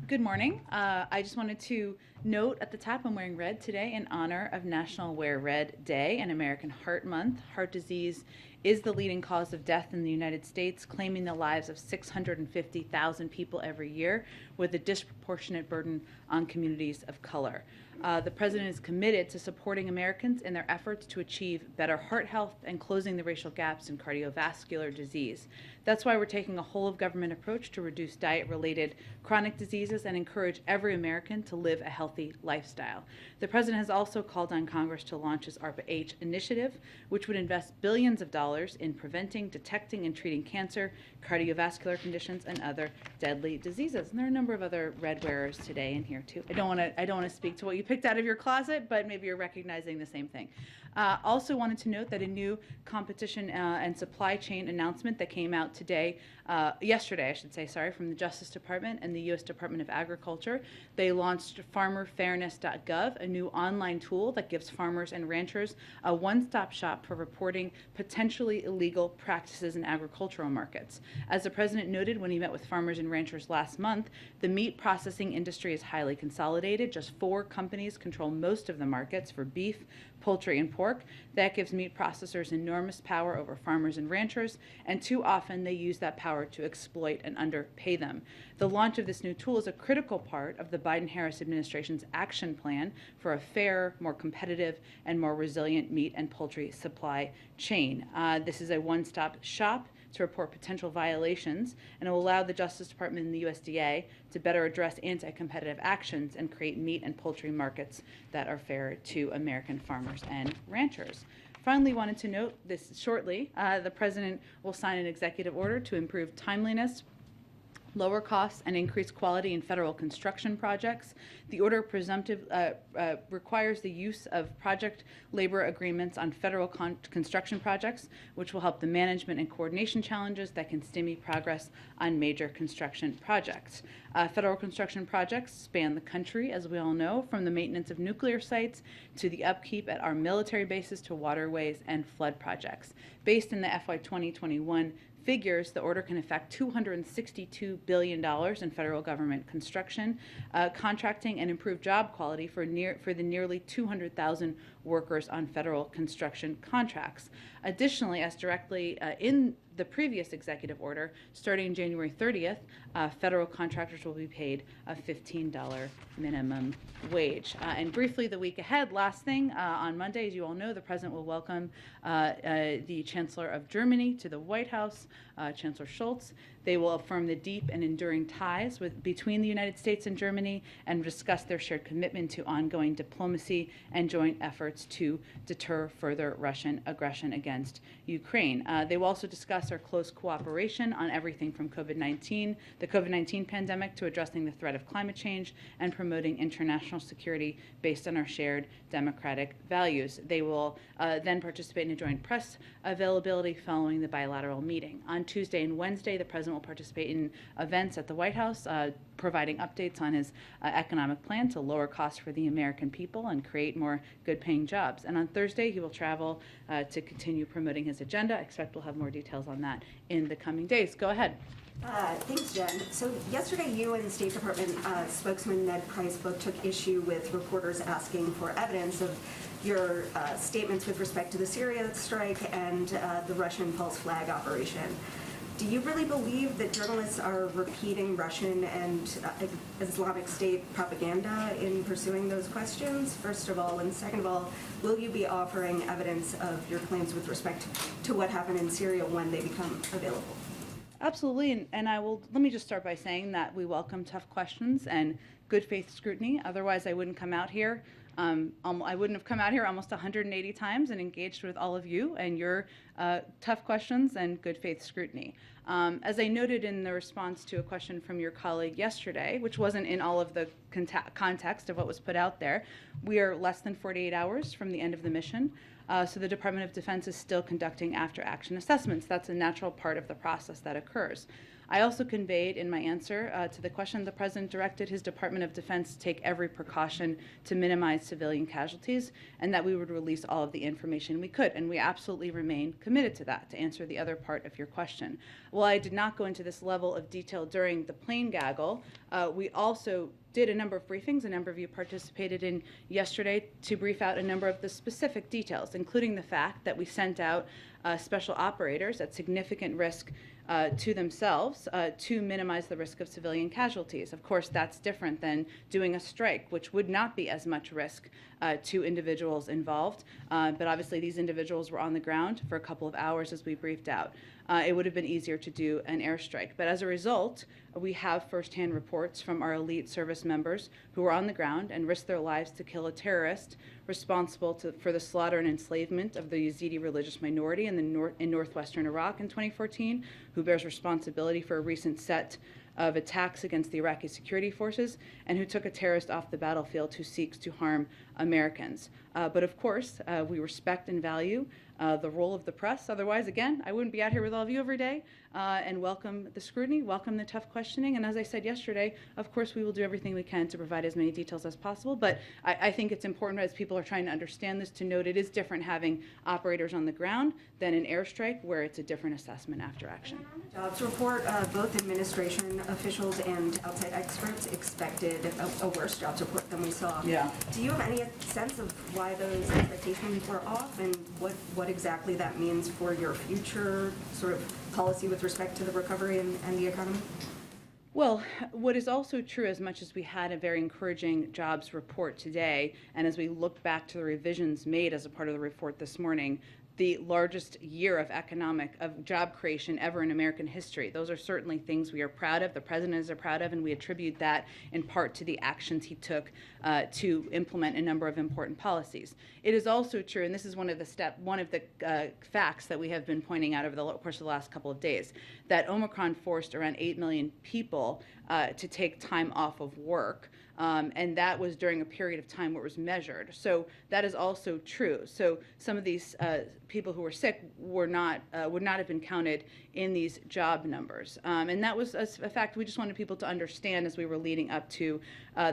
Good morning. I just wanted to note at the top I'm wearing red today in honor of National Wear Red Day and American Heart Month. Heart disease is the leading cause of death in the United States, claiming the lives of 650,000 people every year, with a disproportionate burden on communities of color. The president is committed to supporting Americans in their efforts to achieve better heart health and closing the racial gaps in cardiovascular disease. That's why we're taking a whole-of-government approach to reduce diet-related chronic diseases and encourage every American to live a healthy lifestyle. The president has also called on Congress to launch his ARPA-H initiative, which would invest billions of dollars in preventing, detecting, and treating cancer, cardiovascular conditions, and other deadly diseases. And there are a number of other red wearers today in here too. I don't want to speak to what you picked out of your closet, but maybe you're recognizing the same thing. Also wanted to note that a new competition and supply chain announcement that came out yesterday, from the Justice Department and the U.S. Department of Agriculture. They launched farmerfairness.gov, a new online tool that gives farmers and ranchers a one-stop shop for reporting potentially illegal practices in agricultural markets. As the president noted when he met with farmers and ranchers last month, the meat processing industry is highly consolidated. Just 4 companies control most of the markets for beef, poultry, and pork. That gives meat processors enormous power over farmers and ranchers, and too often they use that power to exploit and underpay them. The launch of this new tool is a critical part of the Biden-Harris administration's action plan for a fair, more competitive, and more resilient meat and poultry supply chain. This is a one-stop shop to report potential violations, and it will allow the Justice Department and the USDA to better address anti-competitive actions and create meat and poultry markets that are fair to American farmers and ranchers. Finally, wanted to note this shortly, the president will sign an executive order to improve timeliness, lower costs, and increase quality in federal construction projects. The order requires the use of project labor agreements on federal construction projects, which will help the management and coordination challenges that can stymie progress on major construction projects. Federal construction projects span the country, as we all know, from the maintenance of nuclear sites to the upkeep at our military bases to waterways and flood projects. Based in the FY 2021 figures, the order can affect $262 billion in federal government construction, contracting, and improve job quality for the nearly 200,000 workers on federal construction contracts. Additionally, as directly in the previous executive order, starting January 30th, federal contractors will be paid a $15 minimum wage. And briefly, the week ahead, last thing, on Monday, as you all know, the president will welcome the Chancellor of Germany to the White House, Chancellor Scholz. They will affirm the deep and enduring ties between the United States and Germany and discuss their shared commitment to ongoing diplomacy and joint efforts to deter further Russian aggression against Ukraine. They will also discuss our close cooperation on everything from the COVID-19 pandemic to addressing the threat of climate change and promoting international security based on our shared democratic values. They will then participate in a joint press availability following the bilateral meeting. On Tuesday and Wednesday, the president will participate in events at the White House, providing updates on his economic plan to lower costs for the American people and create more good-paying jobs. And on Thursday, he will travel to continue promoting his agenda. I expect we'll have more details on that in the coming days. Go ahead. Thanks, Jen. So yesterday, you and the State Department spokesman Ned Price both took issue with reporters asking for evidence of your statements with respect to the Syria strike and the Russian false flag operation. Do you really believe that journalists are repeating Russian and Islamic State propaganda in pursuing those questions, first of all? And second of all, will you be offering evidence of your claims with respect to what happened in Syria when they become available? Absolutely, and let me just start by saying that we welcome tough questions and good faith scrutiny. Otherwise, I wouldn't come out here. I wouldn't have come out here almost 180 times and engaged with all of you and your tough questions and good faith scrutiny. As I noted in the response to a question from your colleague yesterday, which wasn't in all of the context of what was put out there, we are less than 48 hours from the end of the mission. So the Department of Defense is still conducting after-action assessments. That's a natural part of the process that occurs. I also conveyed in my answer to the question the President directed his Department of Defense to take every precaution to minimize civilian casualties, and that we would release all of the information we could. And we absolutely remain committed to that, to answer the other part of your question. While I did not go into this level of detail during the plane gaggle, we also did a number of briefings. A number of you participated in yesterday to brief out a number of the specific details, including the fact that we sent out special operators at significant risk to themselves to minimize the risk of civilian casualties. Of course, that's different than doing a strike, which would not be as much risk to individuals involved. But obviously, these individuals were on the ground for a couple of hours as we briefed out. It would have been easier to do an airstrike. But as a result, we have firsthand reports from our elite service members who were on the ground and risked their lives to kill a terrorist responsible for the slaughter and enslavement of the Yazidi religious minority in northwestern Iraq in 2014, who bears responsibility for a recent set of attacks against the Iraqi security forces, and who took a terrorist off the battlefield who seeks to harm Americans. But of course, we respect and value the role of the press. Otherwise, again, I wouldn't be out here with all of you every day, and welcome the scrutiny, welcome the tough questioning. And as I said yesterday, of course, we will do everything we can to provide as many details as possible. But I think it's important, as people are trying to understand this, to note it is different having operators on the ground than an airstrike, where it's a different assessment after action. Jobs report, both administration officials and outside experts expected a worse jobs report than we saw. Yeah. Do you have any sense of why those expectations were off, and what exactly that means for your future sort of policy with respect to the recovery and the economy? Well, what is also true, as much as we had a very encouraging jobs report today, and as we look back to the revisions made as a part of the report this morning, the largest year of job creation ever in American history. Those are certainly things we are proud of, the President is proud of, and we attribute that in part to the actions he took to implement a number of important policies. It is also true, and this is one of the facts that we have been pointing out over the course of the last couple of days, that Omicron forced around 8 million people to take time off of work. And that was during a period of time where it was measured. So that is also true. So some of these people who were sick would not have been counted in these job numbers. And that was a fact we just wanted people to understand as we were leading up to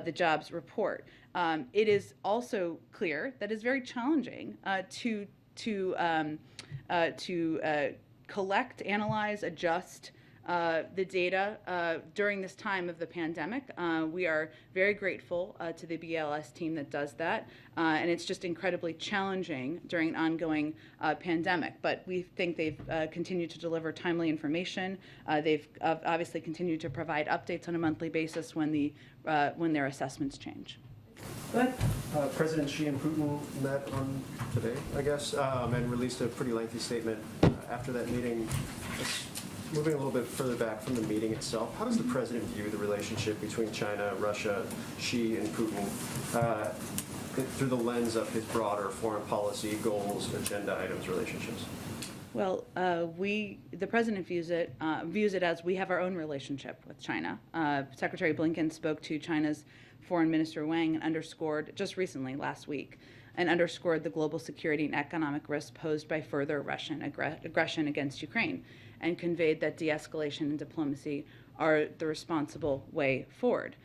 the jobs report. It is also clear that it's very challenging to collect, analyze, adjust the data during this time of the pandemic. We are very grateful to the BLS team that does that, and it's just incredibly challenging during an ongoing pandemic. But we think they've continued to deliver timely information. They've obviously continued to provide updates on a monthly basis when their assessments change. President Xi and Putin met on today, I guess, and released a pretty lengthy statement after that meeting. Moving a little bit further back from the meeting itself, how does the president view the relationship between China, Russia, Xi, and Putin through the lens of his broader foreign policy goals, agenda items, relationships? Well, the president views it as we have our own relationship with China. Secretary Blinken spoke to China's Foreign Minister Wang and underscored just recently, last week, and underscored the global security and economic risk posed by further Russian aggression against Ukraine, and conveyed that de-escalation and diplomacy are the responsible way forward.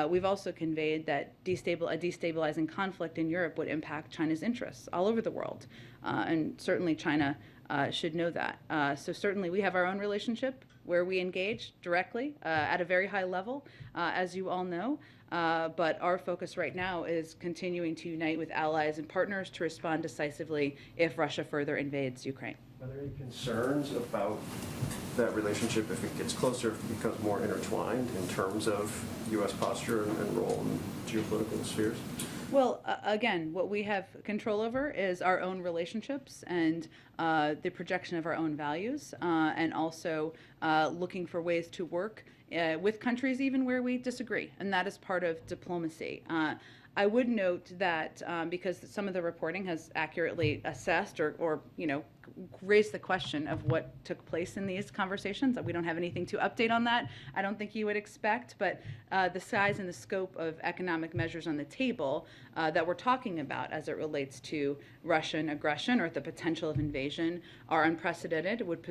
We've also conveyed that a destabilizing conflict in Europe would impact China's interests all over the world, and certainly China should know that. So certainly we have our own relationship where we engage directly at a very high level, as you all know. But our focus right now is continuing to unite with allies and partners to respond decisively if Russia further invades Ukraine. Are there any concerns about that relationship if it gets closer, if it becomes more intertwined in terms of U.S. posture and role in geopolitical spheres? Well, again, what we have control over is our own relationships and the projection of our own values, and also looking for ways to work with countries even where we disagree, and that is part of diplomacy. I would note that because some of the reporting has accurately assessed or raised the question of what took place in these conversations, that we don't have anything to update on that. I don't think you would expect, but the size and the scope of economic measures on the table that we're talking about as it relates to Russian aggression or the potential of invasion are unprecedented, would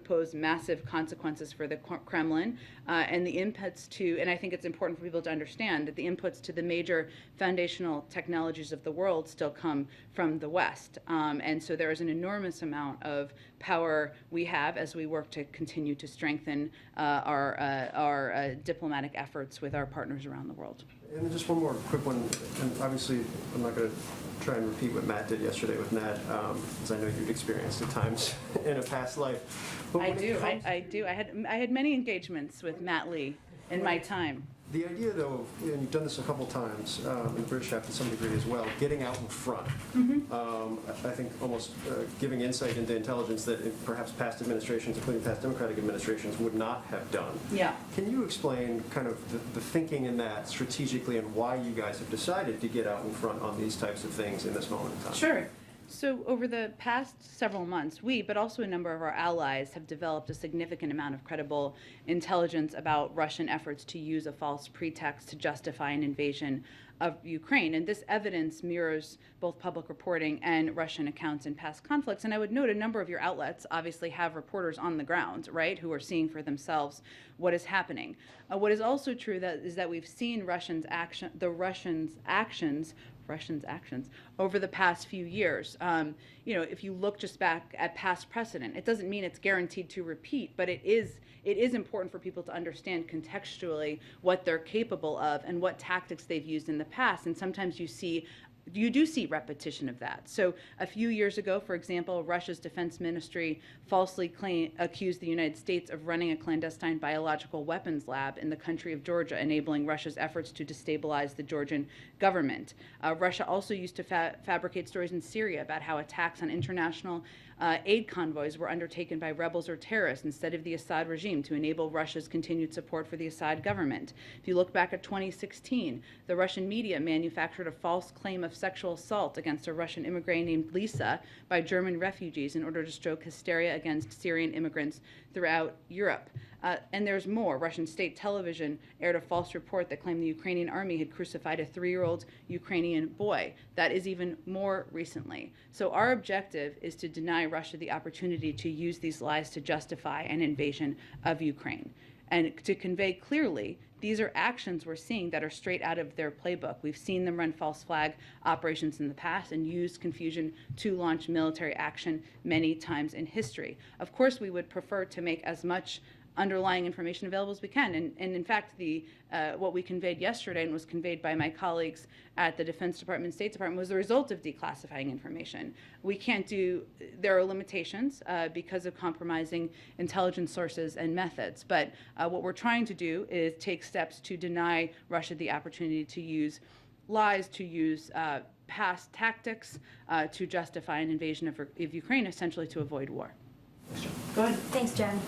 pose massive consequences for the Kremlin, and the inputs to, and I think it's important for people to understand that the inputs to the major foundational technologies of the world still come from the West. And so there is an enormous amount of power we have as we work to continue to strengthen our diplomatic efforts with our partners around the world. And then just one more quick one, and obviously I'm not going to try and repeat what Matt did yesterday with Ned, because I know you've experienced at times in a past life. But I do. I had many engagements with Matt Lee in my time. The idea, though, and you've done this a couple times, and the British have to some degree as well, getting out in front. I think almost giving insight into intelligence that perhaps past administrations, including past Democratic administrations, would not have done. Yeah. Can you explain kind of the thinking in that strategically and why you guys have decided to get out in front on these types of things in this moment in time? Sure. So over the past several months, we, but also a number of our allies, have developed a significant amount of credible intelligence about Russian efforts to use a false pretext to justify an invasion of Ukraine. And this evidence mirrors both public reporting and Russian accounts in past conflicts. And I would note a number of your outlets obviously have reporters on the ground, right, who are seeing for themselves what is happening. What is also true is that we've seen Russians' actions over the past few years. If you look just back at past precedent, it doesn't mean it's guaranteed to repeat, but it is important for people to understand contextually what they're capable of and what tactics they've used in the past. And sometimes you do see repetition of that. So a few years ago, for example, Russia's defense ministry falsely accused the United States of running a clandestine biological weapons lab in the country of Georgia, enabling Russia's efforts to destabilize the Georgian government. Russia also used to fabricate stories in Syria about how attacks on international aid convoys were undertaken by rebels or terrorists instead of the Assad regime to enable Russia's continued support for the Assad government. If you look back at 2016, the Russian media manufactured a false claim of sexual assault against a Russian immigrant named Lisa by German refugees in order to stoke hysteria against Syrian immigrants throughout Europe. And there's more. Russian state television aired a false report that claimed the Ukrainian army had crucified a 3-year-old Ukrainian boy. That is even more recently. So our objective is to deny Russia the opportunity to use these lies to justify an invasion of Ukraine. And to convey clearly, these are actions we're seeing that are straight out of their playbook. We've seen them run false flag operations in the past and use confusion to launch military action many times in history. Of course, we would prefer to make as much underlying information available as we can. And in fact, what we conveyed yesterday and was conveyed by my colleagues at the Defense Department and State Department was the result of declassifying information. There are limitations because of compromising intelligence sources and methods. But what we're trying to do is take steps to deny Russia the opportunity to use lies, to use past tactics to justify an invasion of Ukraine, essentially to avoid war. Go ahead. Thanks, Jen.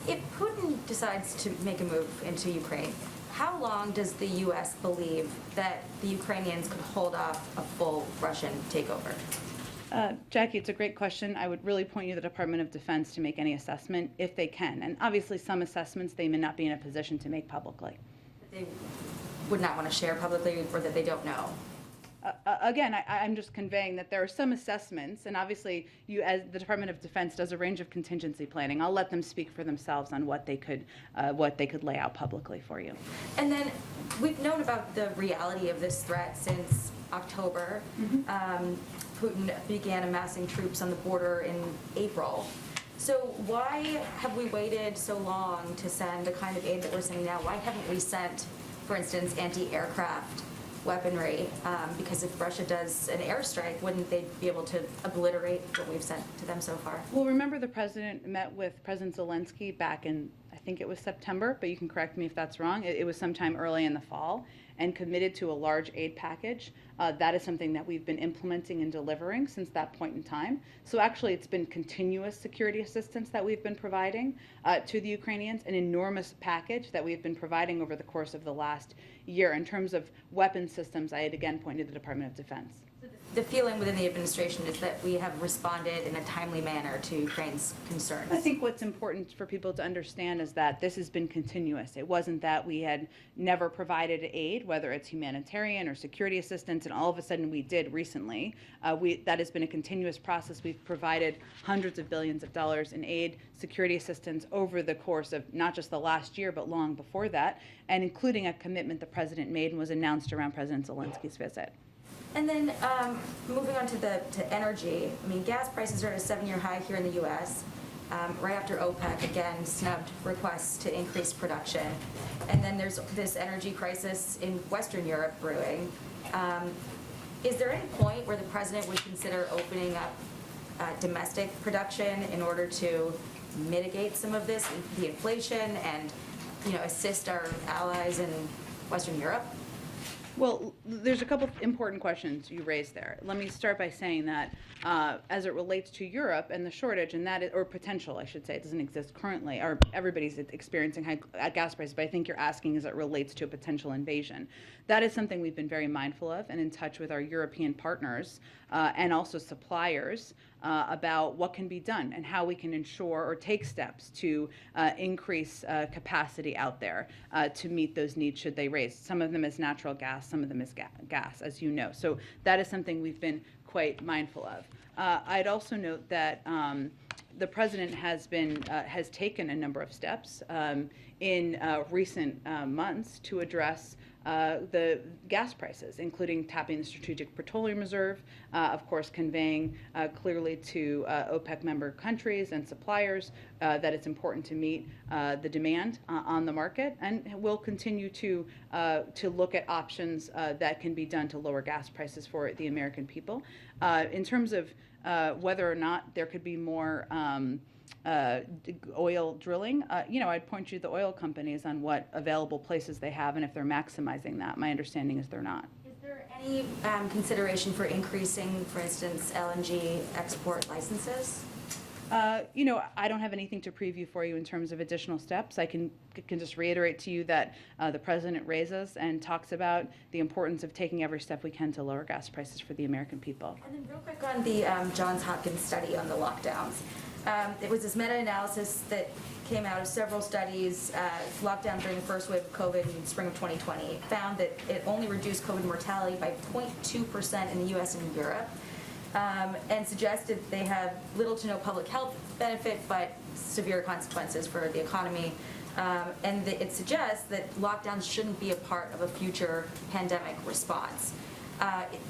If Putin decides to make a move into Ukraine, how long does the U.S. believe that the Ukrainians could hold off a full Russian takeover? Jackie, it's a great question. I would really point you to the Department of Defense to make any assessment if they can. And obviously some assessments they may not be in a position to make publicly. That they would not want to share publicly or that they don't know? Again, I'm just conveying that there are some assessments, and obviously you, as the Department of Defense, does a range of contingency planning. I'll let them speak for themselves on what they could lay out publicly for you. And then we've known about the reality of this threat since October. Putin began amassing troops on the border in April. So why have we waited so long to send the kind of aid that we're sending now? Why haven't we sent, for instance, anti-aircraft weaponry? Because if Russia does an airstrike, wouldn't they be able to obliterate what we've sent to them so far? Well, remember the president met with President Zelensky back in, I think it was September, but you can correct me if that's wrong. It was sometime early in the fall. and committed to a large aid package. That is something that we've been implementing and delivering since that point in time. So actually, it's been continuous security assistance that we've been providing to the Ukrainians, an enormous package that we've been providing over the course of the last year. In terms of weapon systems, I had again pointed to the Department of Defense. The feeling within the administration is that we have responded in a timely manner to Ukraine's concerns. I think what's important for people to understand is that this has been continuous. It wasn't that we had never provided aid, whether it's humanitarian or security assistance, and all of a sudden we did recently. That has been a continuous process. We've provided hundreds of billions of dollars in aid, security assistance over the course of not just the last year, but long before that, and including a commitment the president made and was announced around President Zelensky's visit. And then moving on to energy, I mean, gas prices are at a 7-year high here in the U.S. Right after OPEC again snubbed requests to increase production, and then there's this energy crisis in Western Europe brewing. Is there any point where the president would consider opening up domestic production in order to mitigate some of this, the inflation, and assist our allies in Western Europe? Well, there's a couple of important questions you raised there. Let me start by saying that as it relates to Europe and the shortage, and that is, or potential, I should say, it doesn't exist currently, or everybody's experiencing high gas prices, but I think you're asking as it relates to a potential invasion. That is something we've been very mindful of and in touch with our European partners and also suppliers about what can be done and how we can ensure or take steps to increase capacity out there to meet those needs should they raise. Some of them is natural gas, some of them is gas, as you know. So that is something we've been quite mindful of. I'd also note that the president has taken a number of steps in recent months to address the gas prices, including tapping the Strategic Petroleum Reserve, of course, conveying clearly to OPEC member countries and suppliers that it's important to meet the demand on the market, and we'll continue to look at options that can be done to lower gas prices for the American people. In terms of whether or not there could be more oil drilling, I'd point you to the oil companies on what available places they have and if they're maximizing that. My understanding is they're not. Is there any consideration for increasing, for instance, LNG export licenses? I don't have anything to preview for you in terms of additional steps. I can just reiterate to you that the president raises and talks about the importance of taking every step we can to lower gas prices for the American people. And then real quick on the Johns Hopkins study on the lockdowns. It was this meta-analysis that came out of several studies, lockdown during the first wave of COVID in spring of 2020. It found that it only reduced COVID mortality by 0.2% in the U.S. and Europe, and suggested they have little to no public health benefit, but severe consequences for the economy. And it suggests that lockdowns shouldn't be a part of a future pandemic response.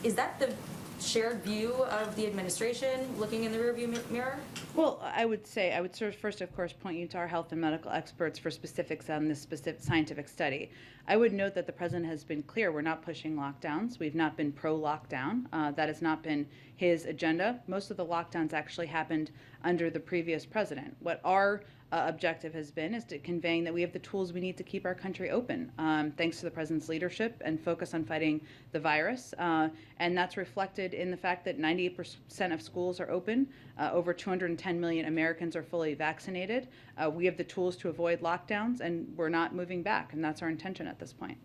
Is that the shared view of the administration looking in the rearview mirror? Well, I would first, of course, point you to our health and medical experts for specifics on this specific scientific study. I would note that the president has been clear we're not pushing lockdowns. We've not been pro-lockdown. That has not been his agenda. Most of the lockdowns actually happened under the previous president. What our objective has been is to conveying that we have the tools we need to keep our country open, thanks to the president's leadership and focus on fighting the virus. And that's reflected in the fact that 98% of schools are open. Over 210 million Americans are fully vaccinated. We have the tools to avoid lockdowns, and we're not moving back, and that's our intention at this point.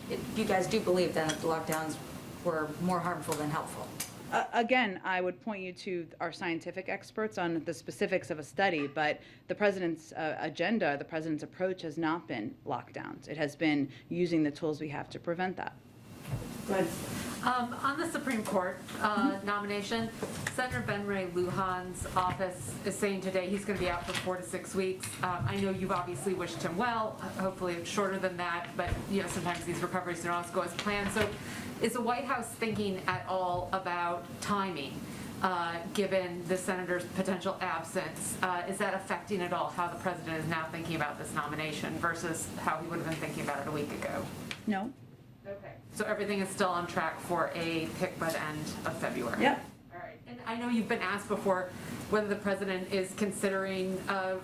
So you guys do believe then that the lockdowns were more harmful than helpful? Again, I would point you to our scientific experts on the specifics of a study, but the president's agenda, the president's approach has not been lockdowns. It has been using the tools we have to prevent that. Good. On the Supreme Court nomination, Senator Ben Ray Lujan's office is saying today he's going to be out for 4 to 6 weeks. I know you've obviously wished him well. Hopefully it's shorter than that, but sometimes these recoveries don't always go as planned. So is the White House thinking at all about timing, given the senator's potential absence? Is that affecting at all how the president is now thinking about this nomination versus how he would have been thinking about it a week ago? No. Okay. So everything is still on track for a pick by the end of February? Yep. All right. And I know you've been asked before, whether the president is considering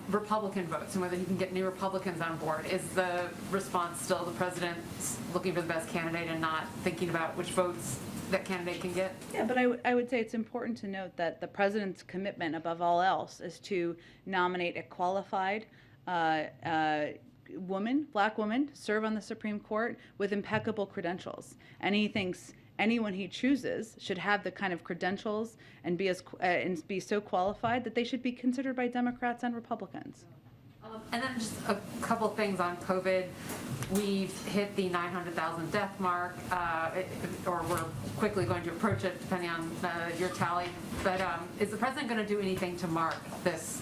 Republican votes and whether he can get new Republicans on board. Is the response still the president's looking for the best candidate and not thinking about which votes that candidate can get? Yeah, but I would say it's important to note that the president's commitment, above all else, is to nominate a qualified woman, black woman, to serve on the Supreme Court with impeccable credentials. And he thinks anyone he chooses should have the kind of credentials and be so qualified that they should be considered by Democrats and Republicans. And then just a couple things on COVID. We've hit the 900,000 death mark, or we're quickly going to approach it, depending on your tally. But is the president going to do anything to mark this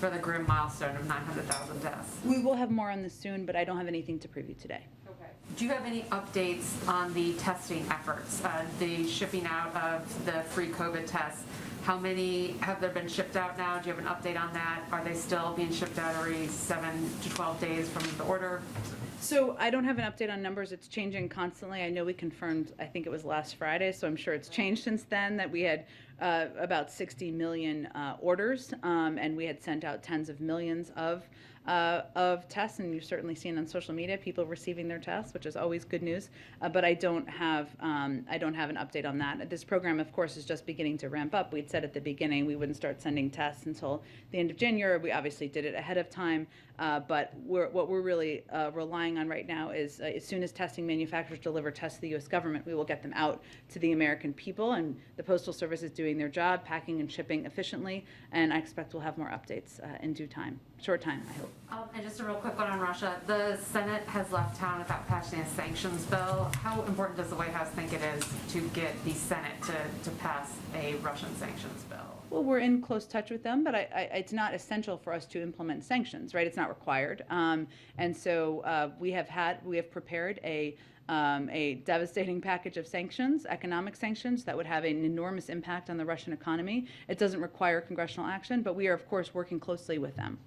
rather grim milestone of 900,000 deaths? We will have more on this soon, but I don't have anything to preview today. Okay. Do you have any updates on the testing efforts, the shipping out of the free COVID tests? How many have there been shipped out now? Do you have an update on that? Are they still being shipped out every 7 to 12 days from the order? So I don't have an update on numbers. It's changing constantly. I know we confirmed, I think it was last Friday, so I'm sure it's changed since then, that we had about 60 million orders, and we had sent out tens of millions of tests, and you've certainly seen on social media people receiving their tests, which is always good news. But I don't have an update on that. This program, of course, is just beginning to ramp up. We'd said at the beginning we wouldn't start sending tests until the end of January. We obviously did it ahead of time, but what we're really relying on right now is as soon as testing manufacturers deliver tests to the U.S. government, we will get them out to the American people, and the Postal Service is doing their job, packing and shipping efficiently, and I expect we'll have more updates in due time. Short time, I hope. And just a real quick one on Russia. The Senate has left town without passing a sanctions bill. How important does the White House think it is to get the Senate to pass a Russian sanctions bill? Well, we're in close touch with them, but it's not essential for us to implement sanctions, right? It's not required. And so we have prepared a devastating package of sanctions, economic sanctions, that would have an enormous impact on the Russian economy. It doesn't require congressional action, but we are, of course, working closely with them.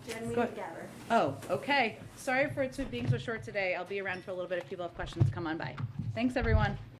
Jen, we Go have ahead. Gather. Oh, okay. Sorry for it being so short today. I'll be around for a little bit if people have questions. Come on by. Thanks, everyone.